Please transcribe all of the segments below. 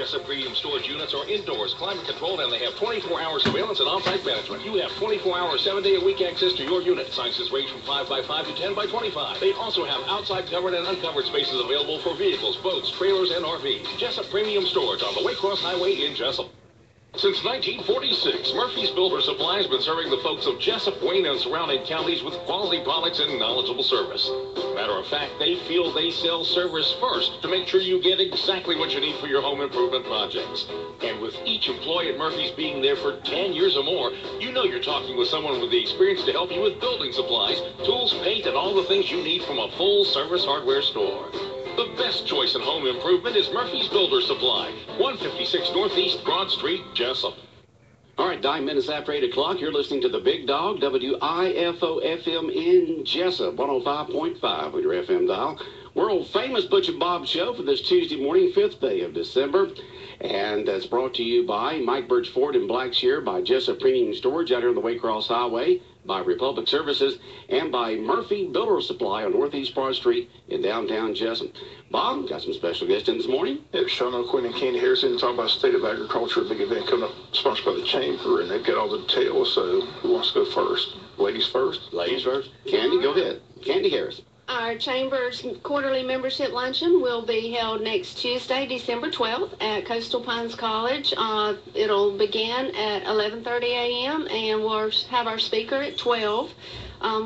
Jessup Premium Storage units are indoors, climate controlled, and they have 24-hour surveillance and on-site management. You have 24-hour, 7-day-a-week access to your unit. Sizes range from 5 by 5 to 10 by 25. They also have outside covered and uncovered spaces available for vehicles, boats, trailers, and RVs. Jessup Premium Storage on the Waycross Highway in Jessup. Since 1946, Murphy's Builder Supply has been serving the folks of Jessup, Wayne, and surrounding counties with quality products and knowledgeable service. Matter of fact, they feel they sell service first to make sure you get exactly what you need for your home improvement projects. And with each employee at Murphy's being there for 10 years or more, you know you're talking with someone with the experience to help you with building supplies, tools, paint, and all the things you need from a full-service hardware store. The best choice in home improvement is Murphy's Builder Supply, 156 Northeast Broad Street, Jessup. All right, 9 minutes after 8 o'clock, you're listening to The Big Dog, WIFO-FM in Jessup, 105.5 with your FM dial. World-famous Butch and Bob show for this Tuesday morning, 5th day of December. And that's brought to you by Mike Birch Ford in Blackshear, by Jessup Premium Storage out here on the Waycross Highway, by Republic Services, and by Murphy Builder Supply on Northeast Broad Street in downtown Jessup. Bob, got some special guests in this morning. Yeah, Sean O'Quinn and Candy Harrison talking about State of Agriculture, a big event coming up, sponsored by the Chamber, and they've got all the details, so who wants to go first? Ladies first? Ladies first. Candy, go ahead. Candy Harrison. Our Chamber's quarterly membership luncheon will be held next Tuesday, December 12th at Coastal Pines College. It'll begin at 11:30 a.m. and we'll have our speaker at 12.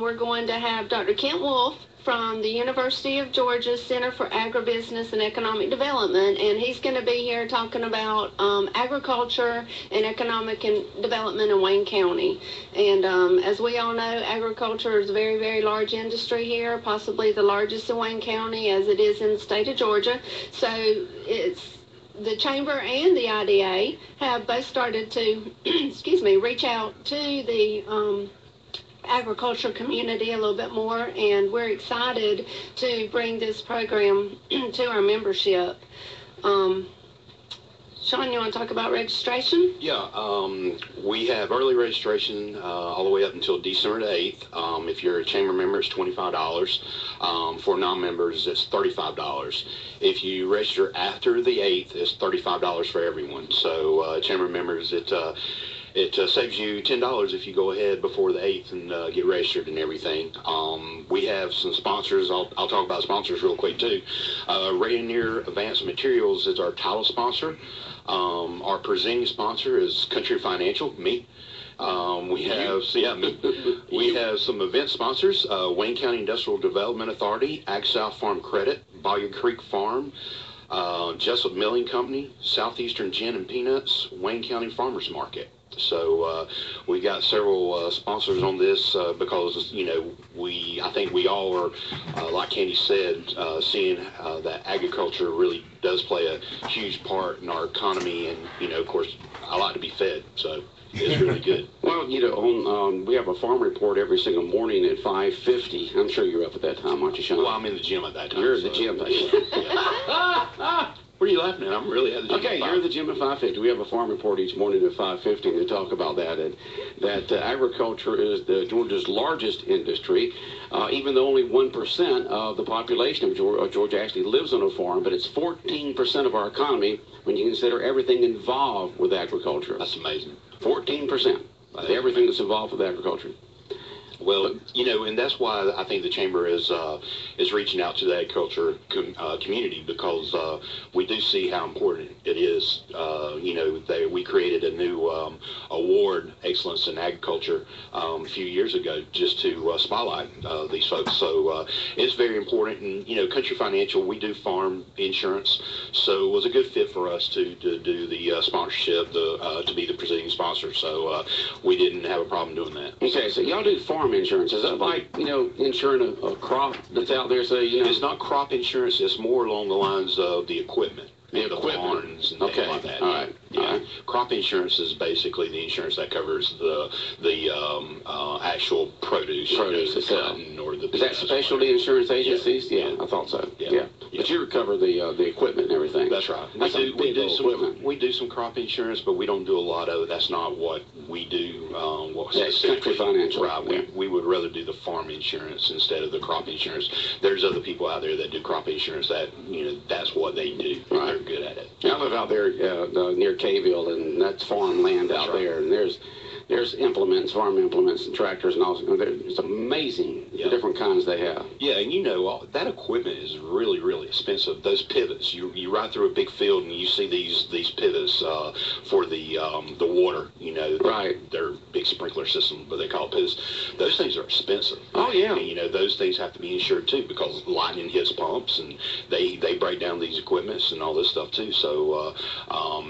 We're going to have Dr. Kent Wolf from the University of Georgia Center for Agribusiness and Economic Development, and he's going to be here talking about agriculture and economic development in Wayne County. And as we all know, agriculture is a very, very large industry here, possibly the largest in Wayne County as it is in the state of Georgia. So it's the Chamber and the IDA have both started to, reach out to the agriculture community a little bit more, and we're excited to bring this program to our membership. Sean, you want to talk about registration? Yeah, we have early registration all the way up until December the 8th. If you're a Chamber member, it's $25. For non-members, it's $35. If you register after the 8th, it's $35 for everyone. So Chamber members, it saves you $10 if you go ahead before the 8th and get registered and everything. We have some sponsors. I'll talk about sponsors real quick too. Rainier Advanced Materials is our title sponsor. Our presenting sponsor is Country Financial, me. We have some event sponsors: Wayne County Industrial Development Authority, Ag South Farm Credit, Bayou Creek Farm, Jessup Milling Company, Southeastern Gin and Peanuts, Wayne County Farmers Market. So we got several sponsors on this because, you know, I think we all are, like Candy said, seeing that agriculture really does play a huge part in our economy. And, you know, of course, I like to be fed, so it's really good. Well, you know, we have a farm report every single morning at 5:50. I'm sure you're up at that time, aren't you, Sean? Well, I'm in the gym at that time. You're at the gym. What are you laughing at? I'm really at the gym. Okay, you're at the gym at 5:50. We have a farm report each morning at 5:50 to talk about that. And that agriculture is Georgia's largest industry, even though only 1% of the population of Georgia actually lives on a farm, but it's 14% of our economy when you consider everything involved with agriculture. That's amazing. 14% of everything that's involved with agriculture. Well, you know, and that's why I think the Chamber is reaching out to the agriculture community, because we do see how important it is. You know, we created a new award, Excellence in Agriculture, a few years ago, just to spotlight these folks. So it's very important. And, you know, Country Financial, we do farm insurance, so it was a good fit for us to do the sponsorship, to be the presenting sponsor. So we didn't have a problem doing that. Okay, so y'all do farm insurance. Is that like, you know, insuring a crop that's out there? So, you know, it's not crop insurance. It's more along the lines of the equipment. The barns and things like that. All right. Yeah. All right. Crop insurance is basically the insurance that covers the actual produce. Produce itself. Or the, is that specialty insurance agencies? Yeah, I thought so. Yeah. But you recover the equipment and everything. That's right. That's We do some crop insurance, but we don't do a lot of it. That's not what we do. It's country financial. Right. Yeah. We would rather do the farm insurance instead of the crop insurance. There's other people out there that do crop insurance that, that's what they do. Right. They're good at it. I live out there near Cayville, and that's farmland out there, and there's implements, farm implements, and tractors, and all. It's amazing the different kinds they have. Yeah, and that equipment is really, really expensive. Those pivots, you ride through a big field and you see these pivots for the water. Right. They're big sprinkler system, but they call it pivots. Those things are expensive. Oh yeah. And, those things have to be insured too, because lightning hits pumps and they break down these equipments and all this stuff too. So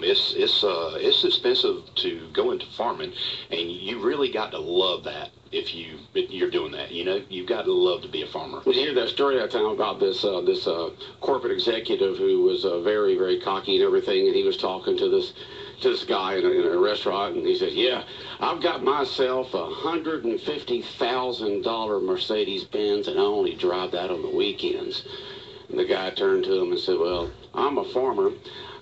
it's expensive to go into farming. And you really got to love that if you're doing that. You've got to love to be a farmer. Did you hear that story I tell about this corporate executive who was very, very cocky and everything, and he was talking to this guy in a restaurant, and he said, "Yeah, I've got myself a $150,000 Mercedes Benz, and I only drive that on the weekends." And the guy turned to him and said, "Well, I'm a farmer.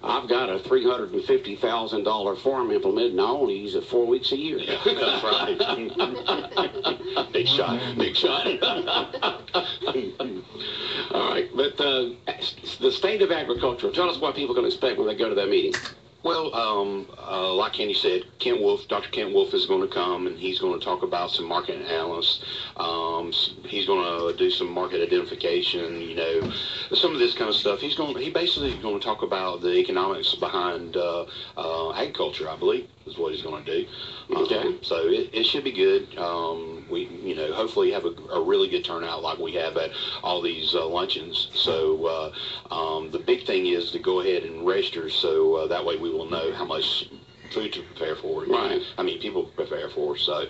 I've got a $350,000 farm implement, and I only use it 4 weeks a year." Yeah, that's right. Big shot. Big shot. All right, but the state of agriculture, tell us what people can expect when they go to that meeting. Well, like Kenny said, Dr. Kent Wolf is going to come, and he's going to talk about some market analysts. He's going to do some market identification, some of this kind of stuff. He basically going to talk about the economics behind agriculture, I believe, is what he's going to do. Okay. So it should be good. We, hopefully have a really good turnout like we have at all these luncheons. So the big thing is to go ahead and register, so that way we will know how much food to prepare for. Right. People prepare for. So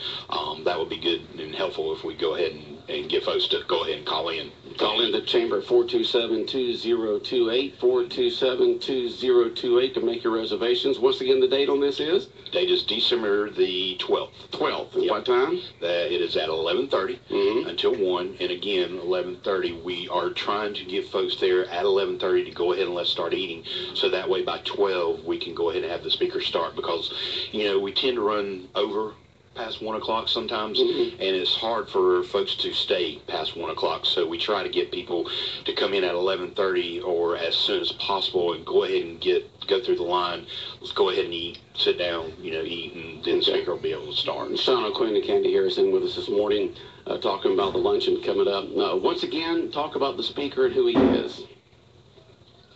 that would be good and helpful if we go ahead and get folks to go ahead and call in. Call in the chamber at 427-2028, 427-2028 to make your reservations. Once again, the date on this is? Date is December the 12th. 12th. At Yep. what time? It is at 11:30 Mm-hmm. until 1. And again, 11:30, we are trying to get folks there at 11:30 to go ahead and let's start eating. So that way by 12, we can go ahead and have the speakers start, because, we tend to run over past 1 o'clock sometimes, Mm-hmm. and it's hard for folks to stay past 1 o'clock. So we try to get people to come in at 11:30 or as soon as possible and go ahead and go through the line. Let's go ahead and eat, sit down, eat, and then the speaker will be able to start. Sean O'Quinn and Candy Harrison with us this morning, talking about the luncheon coming up. Once again, talk about the speaker and who he is.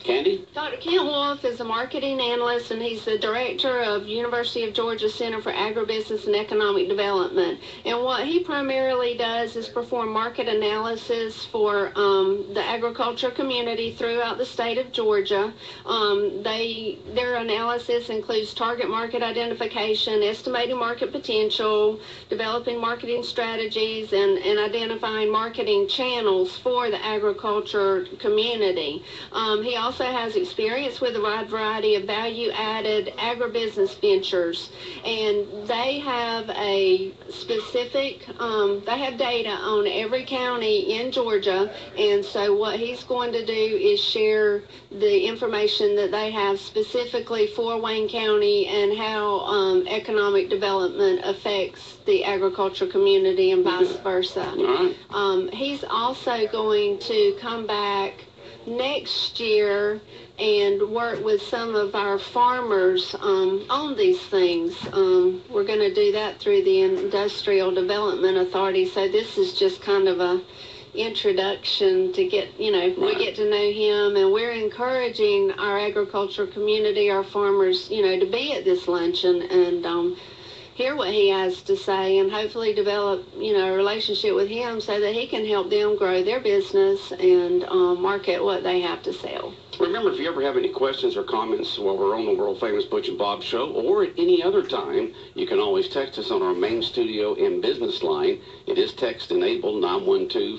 Candy? Dr. Kent Wolf is a marketing analyst, and he's the director of University of Georgia Center for Agribusiness and Economic Development. And what he primarily does is perform market analysis for the agriculture community throughout the state of Georgia. Their analysis includes target market identification, estimating market potential, developing marketing strategies, and identifying marketing channels for the agriculture community. He also has experience with a wide variety of value-added agribusiness ventures, and they have a specific, they have data on every county in Georgia, and so what he's going to do is share the information that they have specifically for Wayne County and how economic development affects the agriculture community and vice versa. All right. He's also going to come back next year and work with some of our farmers on these things. We're going to do that through the Industrial Development Authority, so this is just kind of a introduction to get, we get to know him, and we're encouraging our agriculture community, our farmers, to be at this luncheon and hear what he has to say, and hopefully develop, a relationship with him so that he can help them grow their business and market what they have to sell. Remember, if you ever have any questions or comments while we're on the world-famous Butch and Bob show, or at any other time, you can always text us on our main studio and business line. It is text-enabled,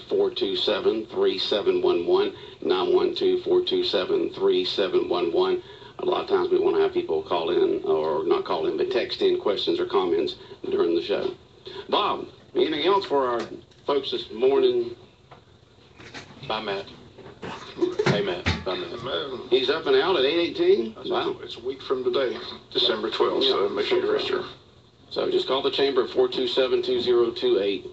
912-427-3711, 912-427-3711. A lot of times we want to have people call in, or not call in, but text in questions or comments during the show. Bob, anything else for our folks this morning? Bye, Matt. Hey, Matt. by minute. Man, He's up and out at 8:18? Wow. it's a week from today, December 12th, so make sure to register. So just call the chamber at 427-2028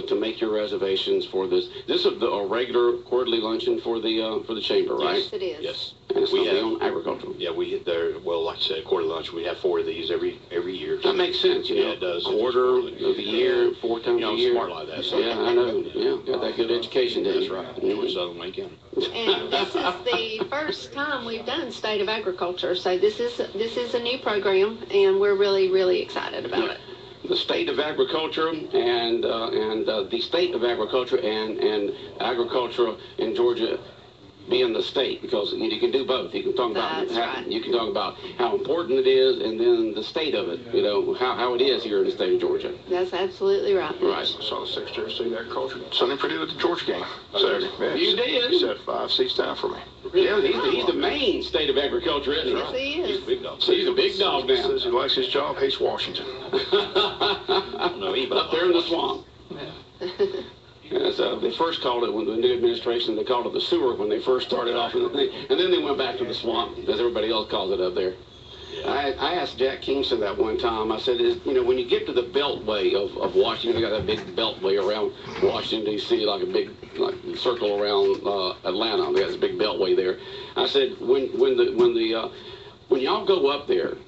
to make your reservations for this. This is a regular quarterly luncheon for the chamber, right? Yes, it is. Yes. And it's We going to be have- on agricultural. Yeah, we hit there. Well, like I said, quarter lunch. We have 4 of these every year. That makes sense, you know. Yeah, it does. Quarter of the year, 4 times You know, a I'm year. smart like that. So. Yeah, I know. Yeah, got that good education, didn't That's you? right. Mhm. Georgia Southern Wayne County. And this is the first time we've done State of Agriculture, so this is a new program, and we're really, really excited about it. The state of agriculture and the state of agriculture and agriculture in Georgia being the state, because you can do both. You can talk about That's right. you can talk about how important it is, and then the state of it. You know how it is here in the state of Georgia. That's absolutely right. Right. I saw the Secretary of State of Agriculture Sunday pretty good at the Georgia game Saturday. Yeah, You did? He set 5 seats down for me. Yeah, he's the main state of agriculture, isn't he? Yes, he He's is. a big dog. So he's a big dog now. Says he likes his job, hates Washington. I don't know anybody. Up there in the swamp. Yeah, so they first called it, when the new administration, they called it the sewer when they first started off, and then they went back to the swamp, as everybody else calls it up there. I asked Jack Kingston that one time. I said, when you get to the beltway of Washington, they got that big beltway around Washington, D.C., like a big circle around Atlanta. They got this big beltway there. I said, when y'all go up there,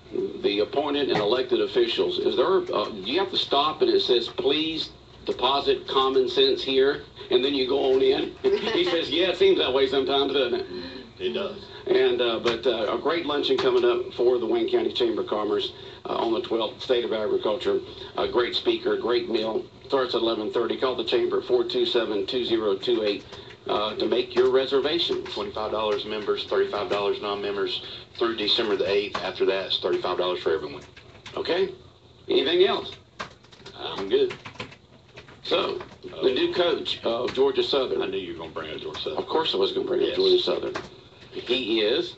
the appointed and elected officials, is there, do you have to stop and it says, please deposit common sense here, and then you go on in? He says, yeah, it seems that way sometimes, doesn't it? It does. And but a great luncheon coming up for the Wayne County Chamber of Commerce on the 12th, State of Agriculture. A great speaker, great meal. Starts at 11:30. Call the chamber at 427-2028 to make your reservations. $25 members, $35 non-members through December the 8th. After that, it's $35 for everyone. Okay? Anything else? I'm good. So, the new coach of Georgia I Southern. knew you were going to bring up Georgia Southern. Of course I was going to bring up Yes. Georgia Southern. He is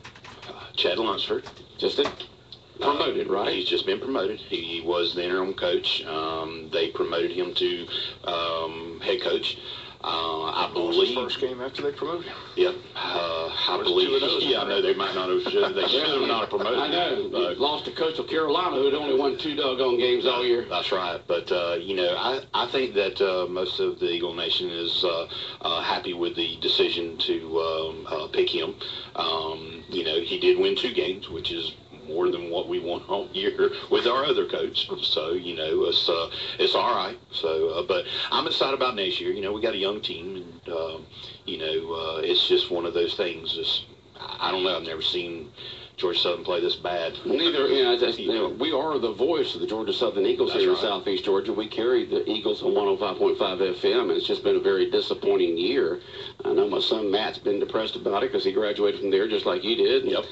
Chad Lunsford. just promoted, right? He's just been promoted. He was the interim coach. They promoted him to head coach. I What was his believe. first game after they promoted him? Yep. I Was believe. 2-0. Yeah, I know they might not have. They should have not have promoted. I know. him. Lost to Coastal Carolina, who'd only won 2 doggone games all year. That's right. But, I think that most of the Eagle Nation is happy with the decision to pick him. He did win 2 games, which is more than what we won all year with our other coach. So, it's all right. So, but I'm excited about next year. We got a young team, and, it's just one of those things. I don't know. I've never seen Georgia Southern play this bad. Neither, we are the voice of the Georgia Southern Eagles That's here in right. Southeast Georgia. We carry the Eagles on 105.5 FM, and it's just been a very disappointing year. I know my son Matt's been depressed about it because he graduated from there just like you did. Yep.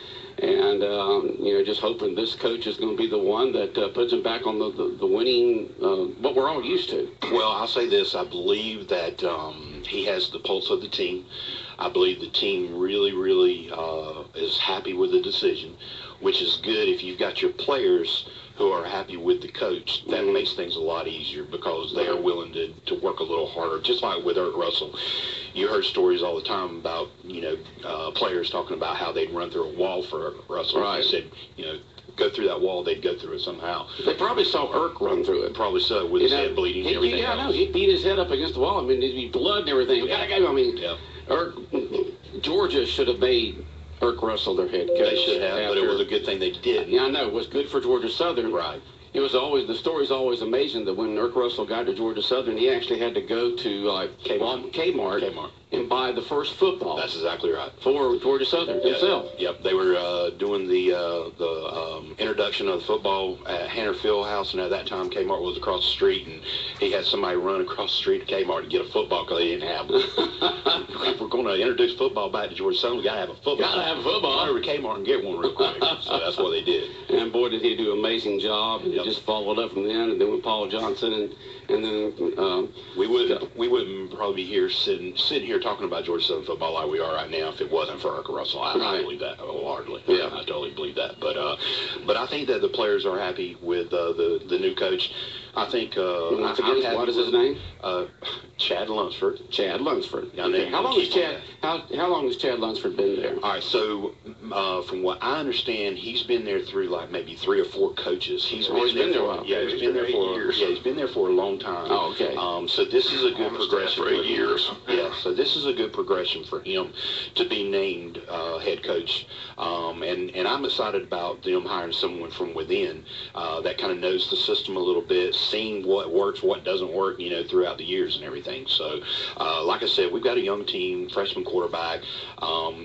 And, just hoping this coach is going to be the one that puts him back on the winning, what we're all used to. Well, I'll say this. I believe that he has the pulse of the team. I believe the team really, really is happy with the decision, which is good if you've got your players who are happy with the coach. That makes things a lot easier because they are willing to work a little harder, just like with Eric Russell. You heard stories all the time about, players talking about how they'd run through a wall for Eric Russell. Right. They said, go through that wall, they'd go through it somehow. They probably saw Irk run through it. Probably so, with his head bleeding and everything Yeah, I know. else. He beat his head up against the wall. I mean, there'd be blood and everything. Yeah. I mean, Yeah. Georgia should have made Irk Russell their head coach. They should have, but it after- was a good thing they did. Yeah, I know. It was good for Georgia Southern. Right. It was always, the story's always amazing that when Irk Russell got to Georgia Southern, he actually had to go to Kmart and buy the first football That's exactly right. for Georgia Southern himself. Yep, they were doing the introduction of the football at Hanner Fieldhouse, and at that time Kmart was across the street, and he had somebody run across the street to Kmart to get a football because they didn't have one. If we're going to introduce football back to Georgia Southern, we got to have a football. Gotta have a football. Run over to Kmart and get one real quick. So that's what they did. And boy, did he do an amazing job. And Yep. he just followed up from then, and then with Paul Johnson, and then We wouldn't probably be here sitting here talking about Georgia Southern football like we are right now if it wasn't for Eric Russell. I Right. believe that wholeheartedly. Yeah. I totally believe that. But But I think that the players are happy with the new coach. I think. Once again, what is his name? Chad Lunsford. Chad Lunsford. Okay. How long has Chad? How long has Chad Lunsford been there? All right. So from what I understand, he's been there through like maybe 3 or 4 coaches. He's been there. Yeah, he's been there for 8 years. Yeah, he's been there for a long time. Oh, okay. So this is a good progression for 8 years. Yeah. So this is a good progression for him to be named head coach. And I'm excited about them hiring someone from within that kind of knows the system a little bit, seeing what works, what doesn't work, throughout the years and everything. So, like I said, we've got a young team, freshman quarterback.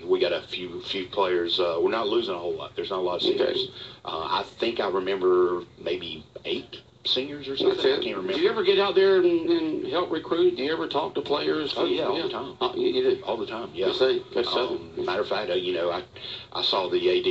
We got a few players. We're not losing a whole lot. There's not a lot of seniors. I think I remember maybe 8 seniors or something. I can't remember. Do you ever get out there and help recruit? Do you ever talk to players? Oh, yeah, all the time. You do? All the time, yeah. Matter of fact, I saw the AD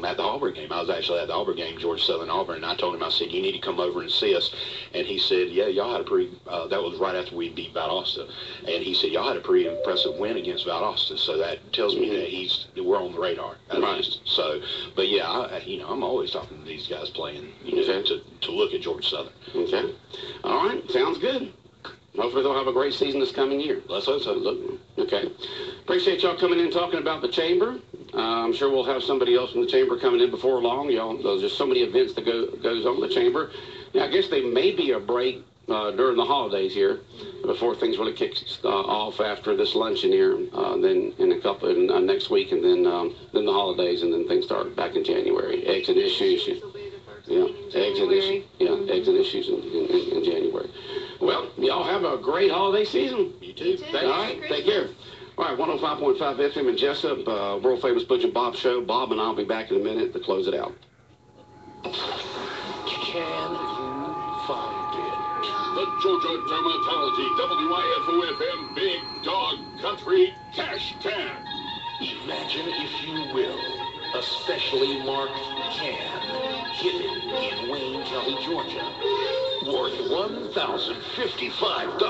at the Auburn game. I was actually at the Auburn game, Georgia Southern Auburn, and I told him, I said, you need to come over and see us. And he said, yeah, y'all had a pretty, that was right after we beat Valdosta. And he said, y'all had a pretty impressive win against Valdosta. So that tells me that we're on the radar, at least. So, but yeah, I'm always talking to these guys playing, to look at Georgia Southern. Okay. All right. Sounds good. Hopefully they'll have a great season this coming year. Let's hope so. Okay. Appreciate y'all coming in talking about the chamber. I'm sure we'll have somebody else from the chamber coming in before long. There's just so many events that goes on in the chamber. Now, I guess there may be a break during the holidays here before things really kick off after this luncheon here. Then in a couple next week, and then the holidays, and then things start back in January. Eggs and issues. Yeah, eggs and issues. Yeah, eggs and issues in January. Well, y'all have a great holiday season. You too. All right, take care. All right, 105.5 FM in Jessup, world famous Butch and Bob show. Bob and I'll be back in a minute to close it out. Can you find it? The Georgia Dermatology WIFO-FM Big Dog Country Cash Can. Imagine, if you will, a specially marked can hidden in Wayne County, Georgia, worth $1,055.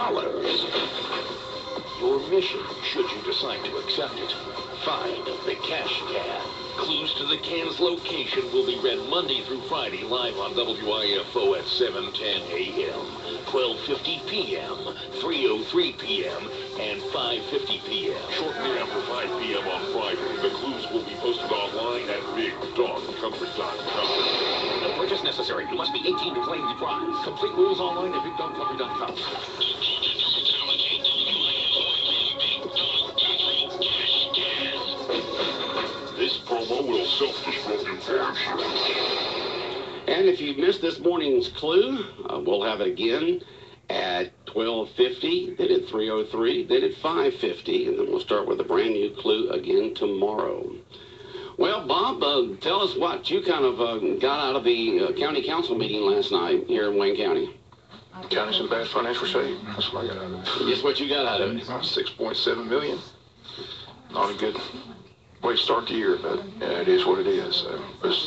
Your mission, should you decide to accept it, find the cash can. Clues to the can's location will be read Monday through Friday live on WIFO at 7:10 a.m., 12:50 p.m., 3:03 p.m., and 5:50 p.m. Shortly after 5 p.m. on Friday, the clues will be posted online at BigDogCountry.com. No purchase necessary. You must be 18 to claim the prize. Complete rules online at BigDogCountry.com. This promo will self-destruct in 4 seconds. And if you missed this morning's clue, we'll have it again at 12:50, then at 3:03, then at 5:50, and then we'll start with a brand new clue again tomorrow. Well, Bob, tell us what you kind of got out of the county council meeting last night here in Wayne County. County's in bad financial shape. That's what I got out of it. Guess what you got out of it? $6.7 million. Not a good way to start the year, but yeah, it is what it is.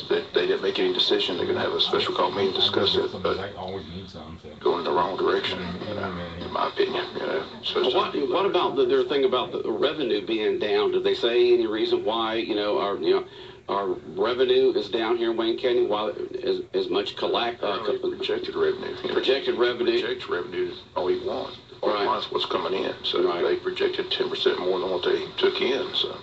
They didn't make any decision. They're going to have a special call meeting to discuss it, but going in the wrong direction, in my opinion. What about their thing about the revenue being down? Did they say any reason why our revenue is down here in Wayne County? While as much projected revenue. Projected revenue. Projected revenue is all we want. All we want is what's coming in. So they projected 10% more than what they took in. So.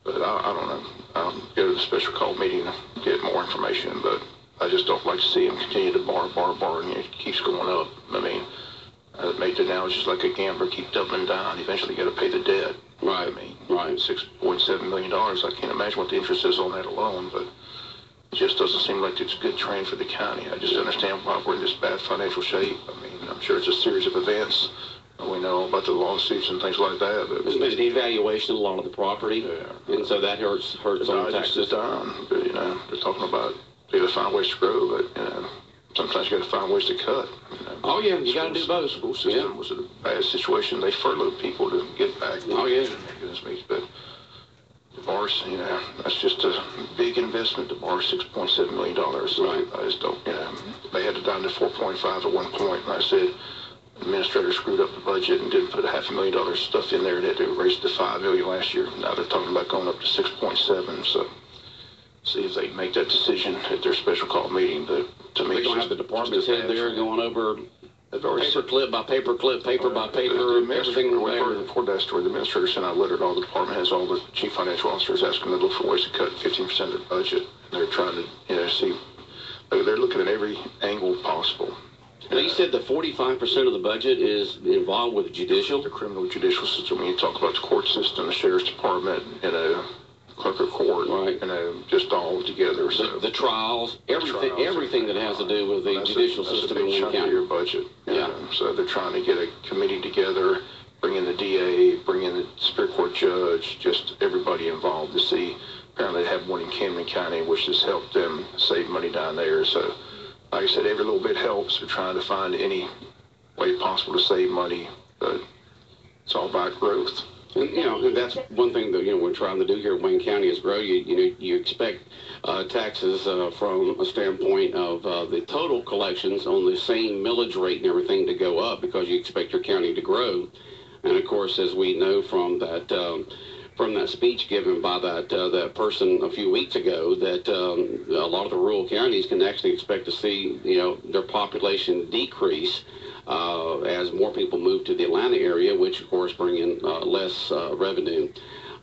But I don't know. I'll go to the special call meeting to get more information, but I just don't like to see them continue to borrow, and it keeps going up. I mean, I make the analogy just like a gambler, keep doubling down. Eventually you got to pay the debt. Right. I mean, $6.7 million. I can't imagine what the interest is on that alone, but it just doesn't seem like it's a good trend for the county. I just understand why we're in this bad financial shape. I mean, I'm sure it's a series of events. We know about the lawsuits and things like that. But there's been a devaluation of a lot of the property, and so that hurts on taxes. Down, but, they're talking about they got to find ways to grow, but sometimes you got to find ways to cut. Oh yeah, you got to do both. School system was a bad situation. They furloughed people to get back. Oh yeah. Goodness me, but the bars, that's just a big investment. The bar, $6.7 million. Right. I just don't. They had it down to 4.5 at one point, and I said. Administrator screwed up the budget and didn't put $500,000 stuff in there. They raised it to $5 million last year. Now they're talking about going up to 6.7. So see if they make that decision at their special call meeting. To me, They're going to have the department's head there going over paper clip by paper clip, paper by paper, everything. We've heard that story. The administrator sent out a letter to all the department heads, all the chief financial officers, asking them to look for ways to cut 15% of their budget. They're trying to, see. They're looking at every angle possible. Now, you said that 45% of the budget is involved with the judicial? The criminal judicial system. When you talk about the court system, the sheriff's department, and a clerk of court, right, and just all together. So the trials, everything that has to do with the judicial system in Wayne County. Your budget. Yeah. So they're trying to get a committee together, bring in the DA, bring in the Superior Court judge, just everybody involved to see. Apparently, they have one in Camden County, which has helped them save money down there. So, like I said, every little bit helps. They're trying to find any way possible to save money, but it's all about growth. And that's one thing that we're trying to do here in Wayne County is grow. You expect taxes from a standpoint of the total collections on the same millage rate and everything to go up because you expect your county to grow. And of course, as we know from that speech given by that person a few weeks ago, that a lot of the rural counties can actually expect to see their population decrease as more people move to the Atlanta area, which of course bring in less revenue.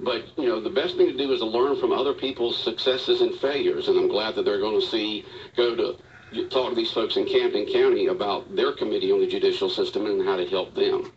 But the best thing to do is to learn from other people's successes and failures, and I'm glad that they're going to go to talk to these folks in Camden County about their committee on the judicial system and how to help them.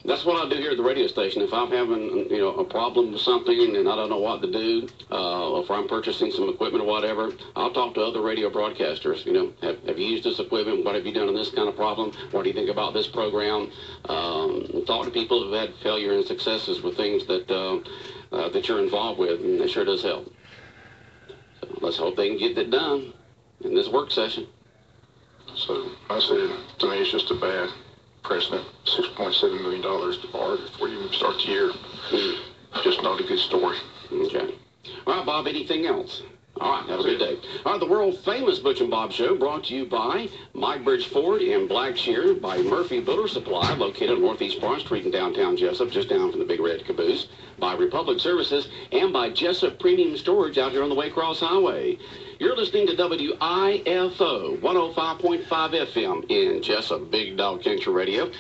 That's what I do here at the radio station. If I'm having, a problem with something and I don't know what to do, if I'm purchasing some equipment or whatever, I'll talk to other radio broadcasters. Have you used this equipment? What have you done in this kind of problem? What do you think about this program? Talk to people who've had failure and successes with things that you're involved with, and it sure does help. So let's hope they can get that done in this work session. So I said, to me, it's just a bad precedent. $6.7 million to borrow before you even start the year. Just not a good story. Okay. All right, Bob, anything else? All right, have a good day. All right, the world-famous Butch and Bob Show brought to you by Mike Bridge Ford in Blackshear, by Murphy Builder Supply, located on Northeast Park Street in downtown Jessup, just down from the Big Red Caboose, by Republic Services, and by Jessup Premium Storage out here on the Waycross Highway. You're listening to WIFO 105.5 FM in Jessup, Big Dog Country Radio.